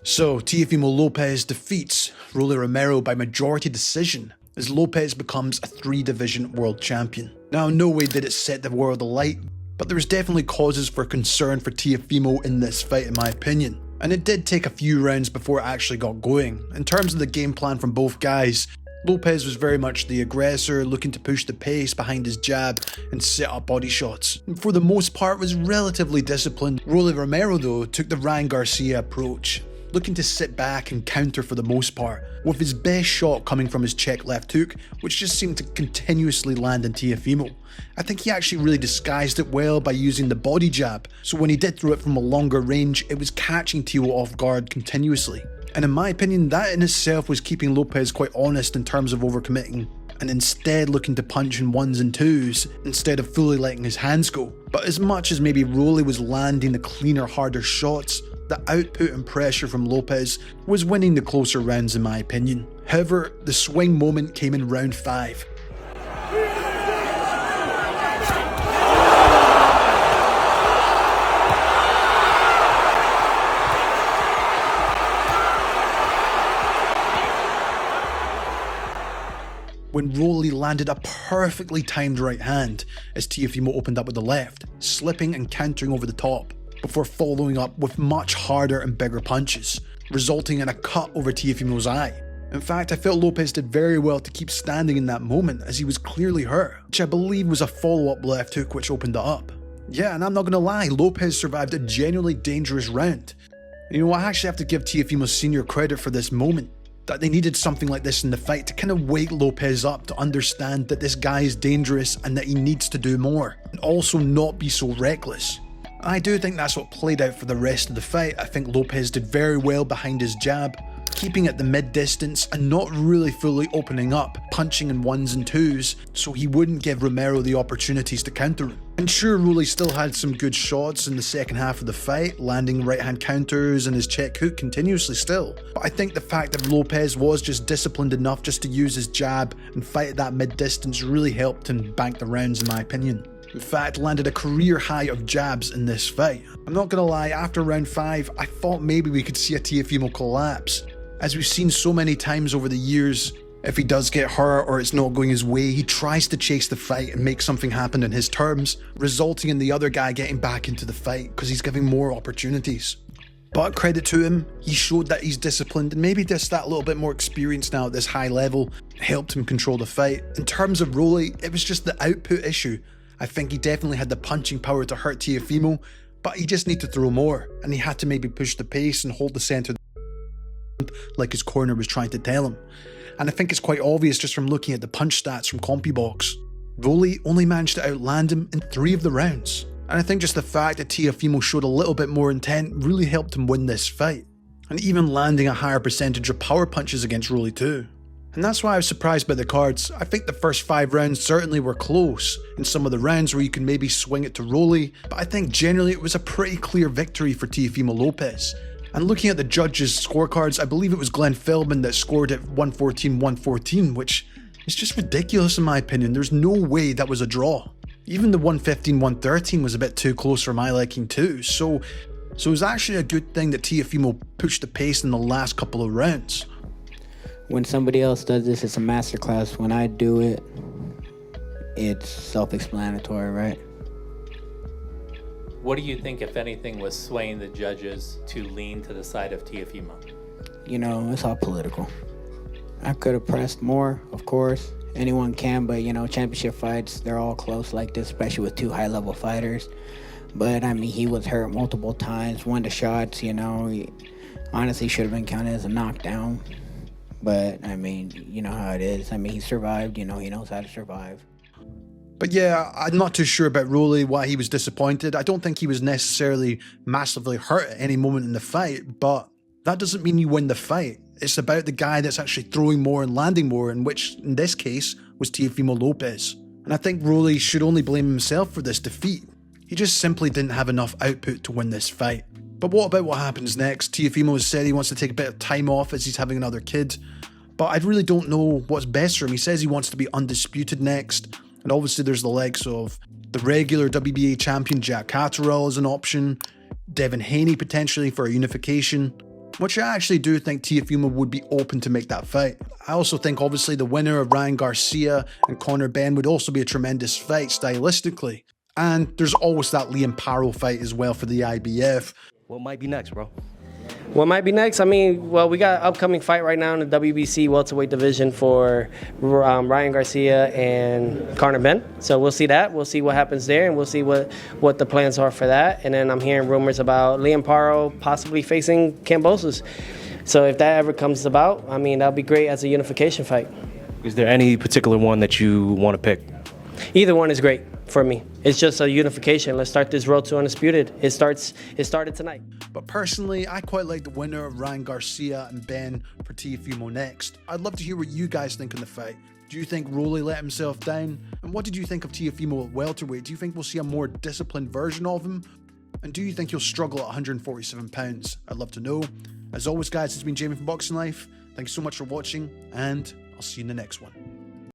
So, Teofimo Lopez defeats Rolly Romero by majority decision as Lopez becomes a 3-division world champion. Now, in no way did it set the world alight, but there was definitely causes for concern for Teofimo in this fight in my opinion. And it did take a few rounds before it actually got going. In terms of the game plan from both guys, Lopez was very much the aggressor, looking to push the pace behind his jab and set up body shots. And for the most part was relatively disciplined. Rolly Romero though took the Ryan Garcia approach, looking to sit back and counter for the most part, with his best shot coming from his check left hook, which just seemed to continuously land in Teofimo. I think he actually really disguised it well by using the body jab, so when he did throw it from a longer range, it was catching Teo off guard continuously. And in my opinion, that in itself was keeping Lopez quite honest in terms of overcommitting, and instead looking to punch in 1s and 2s instead of fully letting his hands go. But as much as maybe Rolly was landing the cleaner, harder shots, the output and pressure from Lopez was winning the closer rounds in my opinion. However, the swing moment came in round 5. When Rolly landed a perfectly timed right hand as Teofimo opened up with the left, slipping and countering over the top, before following up with much harder and bigger punches, resulting in a cut over Teofimo's eye. In fact, I felt Lopez did very well to keep standing in that moment as he was clearly hurt, which I believe was a follow-up left hook which opened it up. Yeah, and I'm not gonna lie, Lopez survived a genuinely dangerous round. And you know, I actually have to give Teofimo Sr. credit for this moment, that they needed something like this in the fight to kind of wake Lopez up to understand that this guy is dangerous and that he needs to do more, and also not be so reckless. I do think that's what played out for the rest of the fight. I think Lopez did very well behind his jab, keeping at the mid-distance and not really fully opening up, punching in 1s and 2s, so he wouldn't give Romero the opportunities to counter him. And sure, Rolly still had some good shots in the second half of the fight, landing right-hand counters and his check hook continuously still. But I think the fact that Lopez was just disciplined enough just to use his jab and fight at that mid-distance really helped him bank the rounds in my opinion. In fact, landed a career high of jabs in this fight. I'm not gonna lie, after round 5, I thought maybe we could see a Teofimo collapse. As we've seen so many times over the years, if he does get hurt or it's not going his way, he tries to chase the fight and make something happen in his terms, resulting in the other guy getting back into the fight because he's giving more opportunities. But credit to him, he showed that he's disciplined and maybe just that little bit more experience now at this high level helped him control the fight. In terms of Rolly, it was just the output issue. I think he definitely had the punching power to hurt Teofimo, but he just needed to throw more, and he had to maybe push the pace and hold the centre like his corner was trying to tell him. And I think it's quite obvious just from looking at the punch stats from CompuBox. Rolly only managed to outland him in 3 of the rounds. And I think just the fact that Teofimo showed a little bit more intent really helped him win this fight. And even landing a higher percentage of power punches against Rolly too. And that's why I was surprised by the cards. I think the first 5 rounds certainly were close in some of the rounds where you can maybe swing it to Rolly, but I think generally it was a pretty clear victory for Teofimo Lopez. And looking at the judges' scorecards, I believe it was Glenn Feldman that scored it 114-114, which is just ridiculous in my opinion. There's no way that was a draw. Even the 115-113 was a bit too close for my liking too, so it was actually a good thing that Teofimo pushed the pace in the last couple of rounds. When somebody else does this, it's a masterclass. When I do it, it's self-explanatory, right? What do you think, if anything, was swaying the judges to lean to the side of Teofimo? You know, it's all political. I could have pressed more, of course. Anyone can, but, you know, championship fights, they're all close like this, especially with 2 high-level fighters. But, I mean, he was hurt multiple times, won the shots, you know. He honestly should have been counted as a knockdown. But, I mean, you know how it is. I mean, he survived, you know, he knows how to survive. But yeah, I'm not too sure about Rolly, why he was disappointed. I don't think he was necessarily massively hurt at any moment in the fight, but that doesn't mean you win the fight. It's about the guy that's actually throwing more and landing more, and which, in this case, was Teofimo Lopez. And I think Rolly should only blame himself for this defeat. He just simply didn't have enough output to win this fight. But what about what happens next? Teofimo has said he wants to take a bit of time off as he's having another kid, but I really don't know what's best for him. He says he wants to be undisputed next. And obviously there's the likes of the regular WBA champion Jack Catterall as an option, Devin Haney potentially for a unification, which I actually do think Teofimo would be open to make that fight. I also think obviously the winner of Ryan Garcia and Conor Benn would also be a tremendous fight stylistically. And there's always that Liam Parrow fight as well for the IBF. What might be next, bro? What might be next? I mean, well, we got an upcoming fight right now in the WBC welterweight division for Ryan Garcia and Conor Benn. So we'll see that. We'll see what happens there, and we'll see what the plans are for that. And then I'm hearing rumors about Liam Parrow possibly facing Kambosos. So if that ever comes about, I mean, that'll be great as a unification fight. Is there any particular one that you want to pick? Either one is great for me. It's just a unification. Let's start this road to undisputed. It started tonight. But personally, I quite like the winner of Ryan Garcia and Benn for Teofimo next. I'd love to hear what you guys think of the fight. Do you think Rolly let himself down? And what did you think of Teofimo at welterweight? Do you think we'll see a more disciplined version of him? And do you think he'll struggle at 147 pounds? I'd love to know. As always, guys, it's been Jamie from Boxing Life. Thanks so much for watching, and I'll see you in the next one.